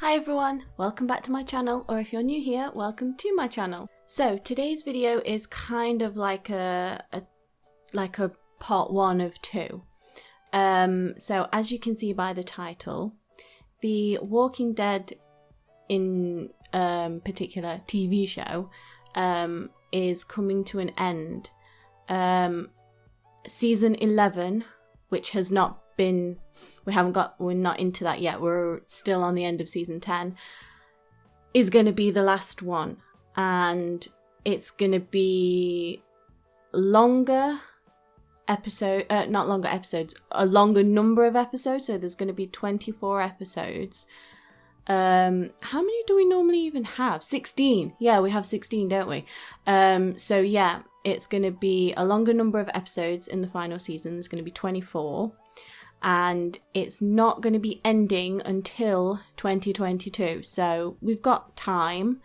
Hi everyone, welcome back to my channel, or if you're new here, welcome to my channel. So today's video is kind of like a part one of two. So as you can see by the title, the Walking Dead in particular TV show is coming to an end. Season 11, which has not been, we're not into that yet, we're still on the end of season 10, is going to be the last one, and it's going to be longer episode, not longer episodes, a longer number of episodes, so there's going to be 24 episodes. How many do we normally even have? 16. Yeah, we have 16, don't we? So yeah, it's going to be a longer number of episodes in the final season. There's going to be 24. And it's not going to be ending until 2022. So we've got time.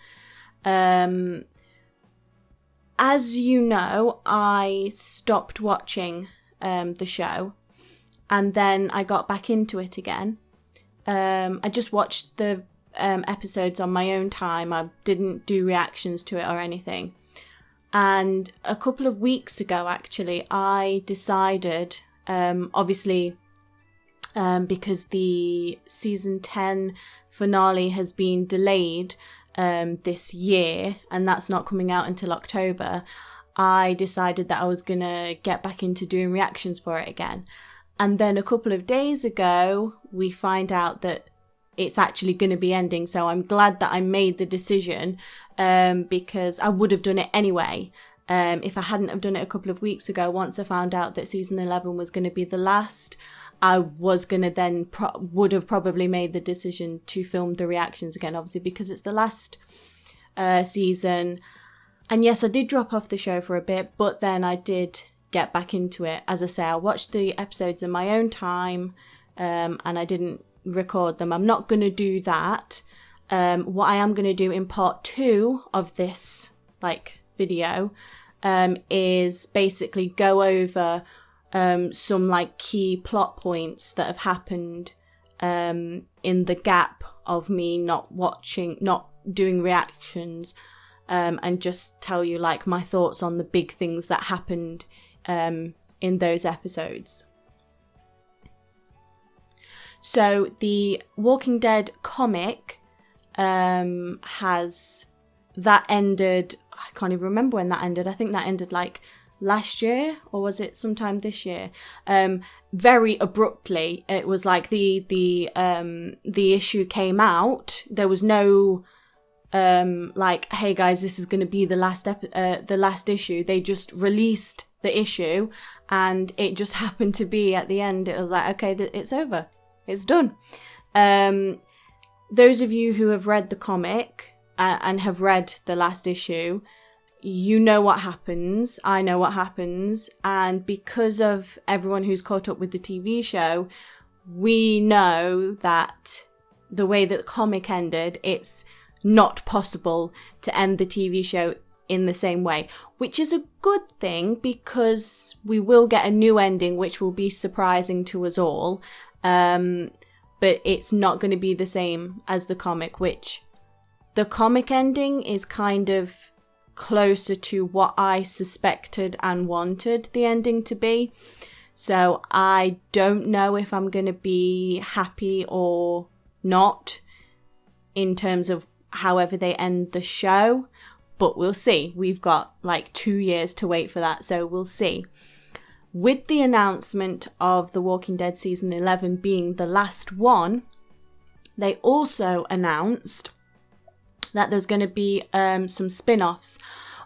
As you know, I stopped watching the show. And then I got back into it again. I just watched the episodes on my own time. I didn't do reactions to it or anything. And a couple of weeks ago, actually, I decided, obviously, because the season 10 finale has been delayed this year, and that's not coming out until October, I decided that I was going to get back into doing reactions for it again. And then a couple of days ago, we find out that it's actually going to be ending. So I'm glad that I made the decision, because I would have done it anyway. If I hadn't have done it a couple of weeks ago, once I found out that season 11 was going to be the last, I was going to then would have probably made the decision to film the reactions again, obviously, because it's the last season. And yes, I did drop off the show for a bit, but then I did get back into it. As I say, I watched the episodes in my own time, and I didn't record them. I'm not going to do that. What I am going to do in part 2 of this video is basically go over some key plot points that have happened in the gap of me not doing reactions, and just tell you my thoughts on the big things that happened in those episodes. So the Walking Dead comic that ended, I can't even remember when that ended. I think that ended last year, or was it sometime this year? Very abruptly. It was the issue came out. There was no hey guys, this is going to be the last issue. They just released the issue, and it just happened to be at the end. It was okay, it's over, it's done. Those of you who have read the comic and have read the last issue, you know what happens. I know what happens. And because of everyone who's caught up with the TV show, we know that the way that the comic ended, it's not possible to end the TV show in the same way, which is a good thing, because we will get a new ending, which will be surprising to us all. But it's not going to be the same as the comic, which the comic ending is kind of closer to what I suspected and wanted the ending to be. So I don't know if I'm going to be happy or not in terms of however they end the show, but we'll see. We've got 2 years to wait for that, so we'll see. With the announcement of The Walking Dead season 11 being the last one, they also announced that there's going to be some spin-offs.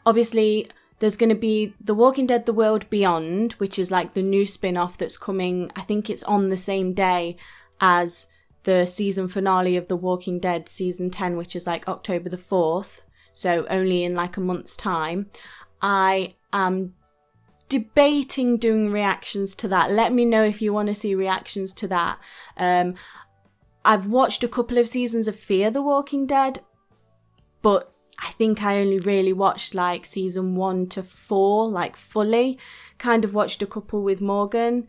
Obviously, there's going to be The Walking Dead The World Beyond, which is the new spin-off that's coming. I think it's on the same day as the season finale of The Walking Dead season 10, which is October the 4th. So only in a month's time. I am debating doing reactions to that. Let me know if you want to see reactions to that. I've watched a couple of seasons of Fear the Walking Dead, but I think I only really watched season 1 to 4 fully. Kind of watched a couple with Morgan,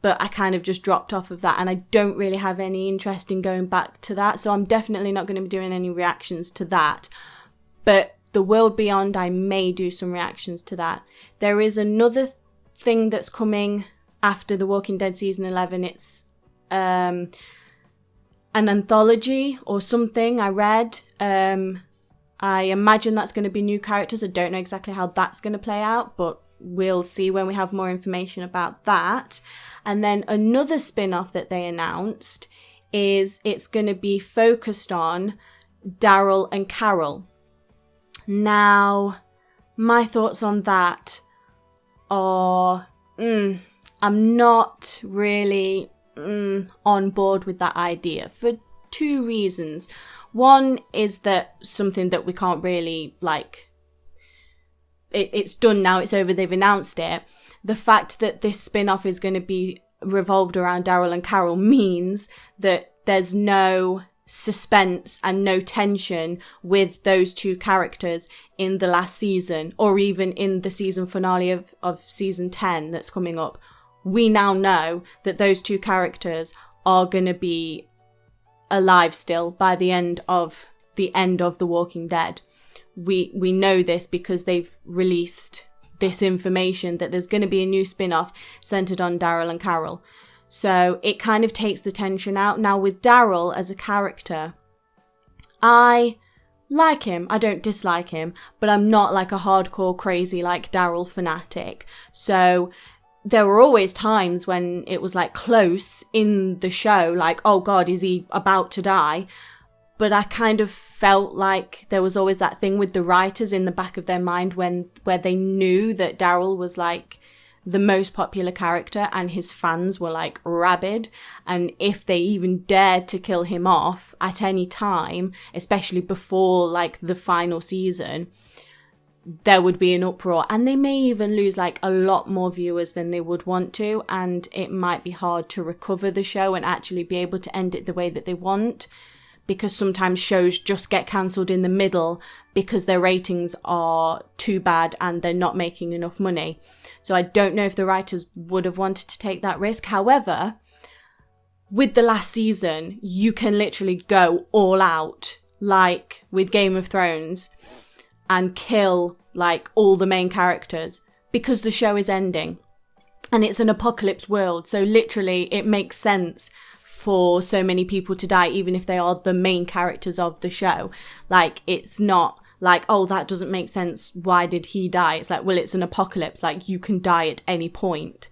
but I kind of just dropped off of that, and I don't really have any interest in going back to that, so I'm definitely not going to be doing any reactions to that. But The World Beyond, I may do some reactions to that. There is another thing that's coming after The Walking Dead season 11. It's an anthology or something I read. I imagine that's going to be new characters. I don't know exactly how that's going to play out, but we'll see when we have more information about that. And then another spin-off that they announced is it's going to be focused on Daryl and Carol. Now, my thoughts on that are, I'm not really on board with that idea for two reasons. One is that something that we can't really, it's done now, it's over, they've announced it. The fact that this spin-off is going to be revolved around Daryl and Carol means that there's no suspense and no tension with those two characters in the last season, or even in the season finale of season 10 that's coming up. We now know that those two characters are going to be alive still by the end of The Walking Dead. We know this because they've released this information that there's going to be a new spin-off centered on Daryl and Carol. So it kind of takes the tension out. Now with Daryl as a character, I like him. I don't dislike him, but I'm not like a hardcore crazy like Daryl fanatic. So there were always times when it was like close in the show, like, oh God, is he about to die? But I kind of felt like there was always that thing with the writers in the back of their mind where they knew that Daryl was like the most popular character and his fans were like rabid. And if they even dared to kill him off at any time, especially before like the final season, there would be an uproar, and they may even lose like a lot more viewers than they would want to, and it might be hard to recover the show and actually be able to end it the way that they want, because sometimes shows just get cancelled in the middle because their ratings are too bad and they're not making enough money. So I don't know if the writers would have wanted to take that risk. However, with the last season, you can literally go all out, like with Game of Thrones, and kill like all the main characters because the show is ending and it's an apocalypse world. So literally it makes sense for so many people to die, even if they are the main characters of the show. Like, it's not like, oh, that doesn't make sense, why did he die? It's like, well, it's an apocalypse, like you can die at any point.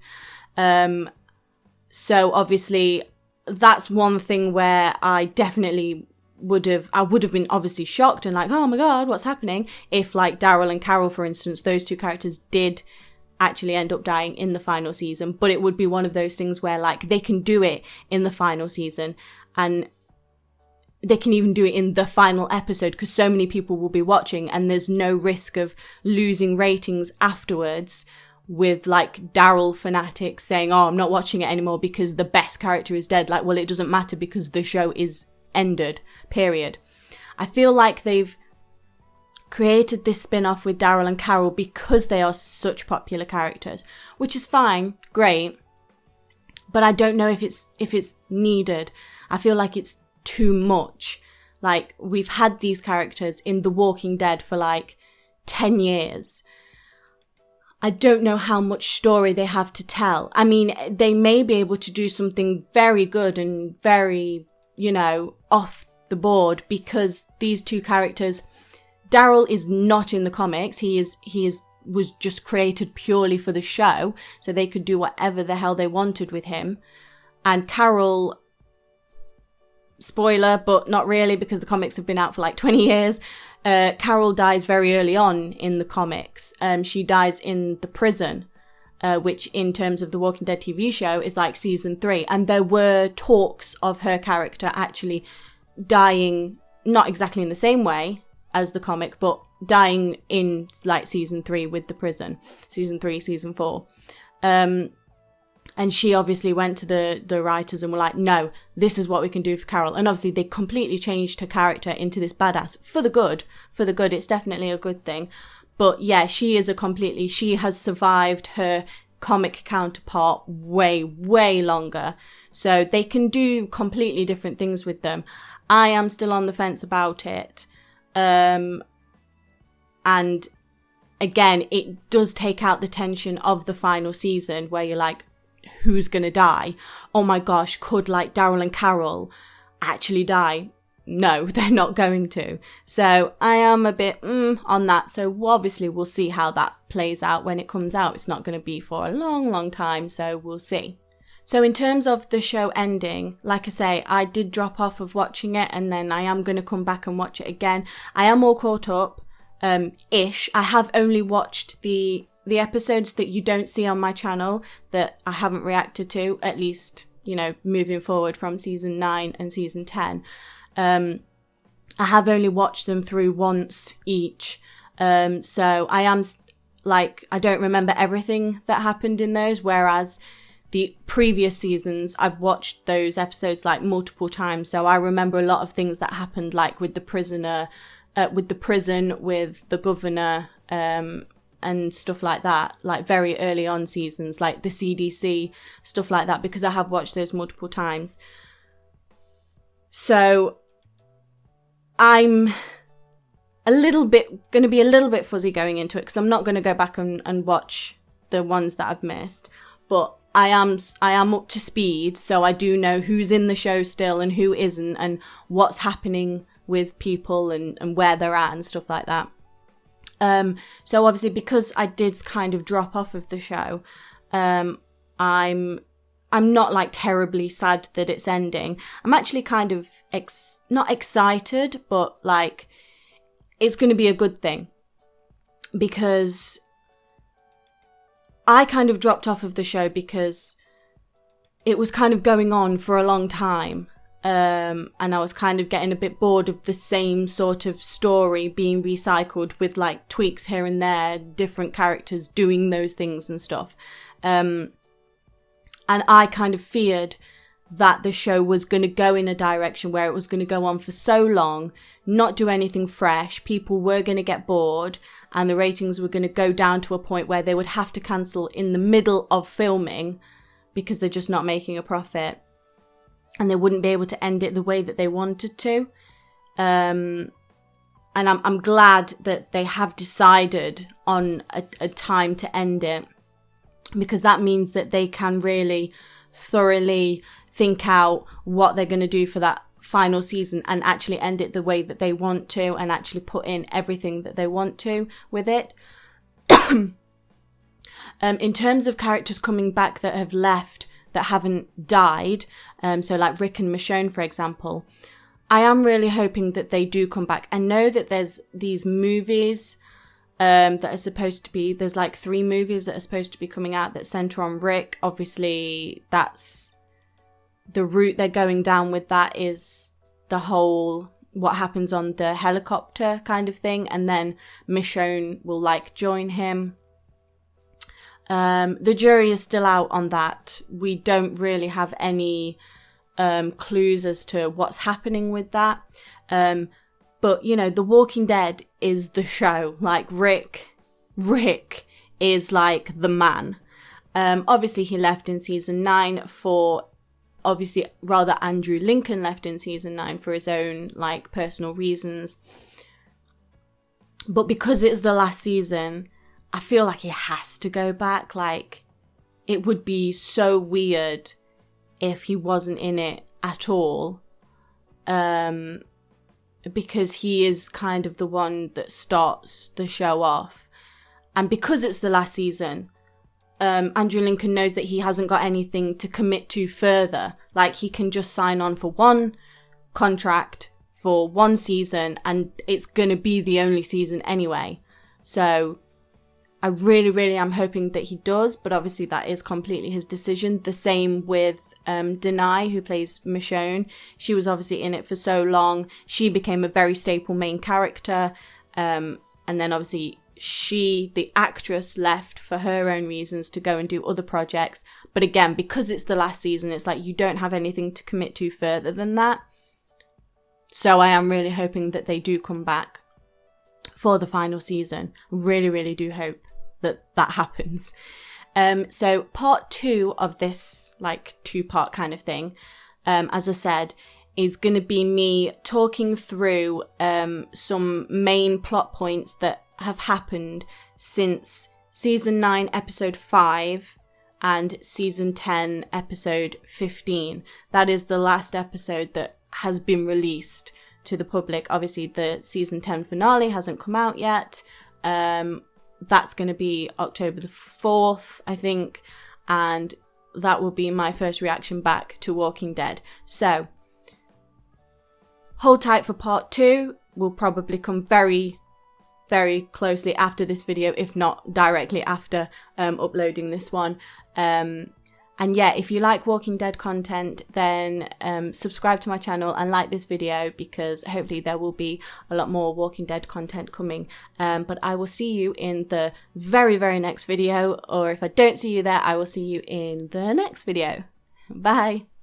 So obviously that's one thing where I definitely would have been obviously shocked and like, oh my God, what's happening? If like Daryl and Carol, for instance, those two characters did actually end up dying in the final season. But it would be one of those things where like they can do it in the final season and they can even do it in the final episode because so many people will be watching and there's no risk of losing ratings afterwards with like Daryl fanatics saying, oh, I'm not watching it anymore because the best character is dead. Like, well, it doesn't matter because the show is ended, period. I feel like they've created this spin-off with Daryl and Carol because they are such popular characters, which is fine, great, but I don't know if it's needed. I feel like it's too much. Like, we've had these characters in The Walking Dead for like 10 years. I don't know how much story they have to tell. I mean, they may be able to do something very good and very, off the board because these two characters, Daryl is not in the comics. He was just created purely for the show, so they could do whatever the hell they wanted with him. And Carol, spoiler, but not really because the comics have been out for like 20 years. Carol dies very early on in the comics. She dies in the prison, which in terms of the Walking Dead TV show is like season 3. And there were talks of her character actually dying, not exactly in the same way as the comic, but dying in like season 3 with the prison, season 3, season 4. And she obviously went to the writers and were like, no, this is what we can do for Carol. And obviously they completely changed her character into this badass for the good. It's definitely a good thing. But yeah, she has survived her comic counterpart way, way longer. So they can do completely different things with them. I am still on the fence about it. And again, it does take out the tension of the final season where you're like, who's going to die? Oh my gosh, could like Daryl and Carol actually die? No, they're not going to. So I am a bit on that. So obviously we'll see how that plays out when it comes out. It's not going to be for a long, long time. So we'll see. So in terms of the show ending, like I say, I did drop off of watching it and then I am going to come back and watch it again. I am all caught up, ish. I have only watched the episodes that you don't see on my channel that I haven't reacted to, at least, you know, moving forward from season 9 and season 10. I have only watched them through once each. So I am like, I don't remember everything that happened in those, whereas the previous seasons, I've watched those episodes like multiple times. So I remember a lot of things that happened, like with the prisoner, with the prison, with the governor, and stuff like that, like very early on seasons, like the CDC, stuff like that, because I have watched those multiple times. So I'm going to be a little bit fuzzy going into it because I'm not going to go back and watch the ones that I've missed, but I am up to speed, so I do know who's in the show still and who isn't, and what's happening with people and where they're at and stuff like that. So obviously because I did kind of drop off of the show, I'm not like terribly sad that it's ending. I'm actually kind of not excited, but like it's going to be a good thing, because I kind of dropped off of the show because it was kind of going on for a long time. And I was kind of getting a bit bored of the same sort of story being recycled with like tweaks here and there, different characters doing those things and stuff. And I kind of feared that the show was going to go in a direction where it was going to go on for so long, not do anything fresh, people were going to get bored, and the ratings were going to go down to a point where they would have to cancel in the middle of filming because they're just not making a profit, and they wouldn't be able to end it the way that they wanted to. And I'm glad that they have decided on a time to end it, because that means that they can really thoroughly think out what they're going to do for that final season and actually end it the way that they want to, and actually put in everything that they want to with it. In terms of characters coming back that have left that haven't died, so like Rick and Michonne, for example, I am really hoping that they do come back. I know that there's these movies that are supposed to be, there's like 3 movies that are supposed to be coming out that center on Rick. Obviously that's the route they're going down with, that is the whole what happens on the helicopter kind of thing, and then Michonne will like join him. The jury is still out on that. We don't really have any clues as to what's happening with that. But you know, The Walking Dead is the show. Like Rick is like the man. Obviously he left in season 9 for, obviously rather Andrew Lincoln left in season 9 for his own like personal reasons. But because it's the last season, I feel like he has to go back. Like, it would be so weird if he wasn't in it at all. Because he is kind of the one that starts the show off. And because it's the last season, Andrew Lincoln knows that he hasn't got anything to commit to further. Like, he can just sign on for one contract for one season, and it's going to be the only season anyway. So I really, really am hoping that he does, but obviously that is completely his decision. The same with Denai, who plays Michonne. She was obviously in it for so long. She became a very staple main character. And then obviously she, the actress, left for her own reasons to go and do other projects. But again, because it's the last season, it's like you don't have anything to commit to further than that. So I am really hoping that they do come back for the final season. Really, really do hope that that happens. So part 2 of this, like, 2-part kind of thing, as I said, is going to be me talking through some main plot points that have happened since season 9, episode 5, and season 10, episode 15. That is the last episode that has been released to the public. Obviously, the season 10 finale hasn't come out yet. That's going to be October the 4th, I think, and that will be my first reaction back to Walking Dead. So, hold tight for part 2. Will probably come very, very closely after this video, if not directly after uploading this one. And yeah, if you like Walking Dead content, then subscribe to my channel and like this video, because hopefully there will be a lot more Walking Dead content coming. But I will see you in the very, very next video, or if I don't see you there, I will see you in the next video. Bye!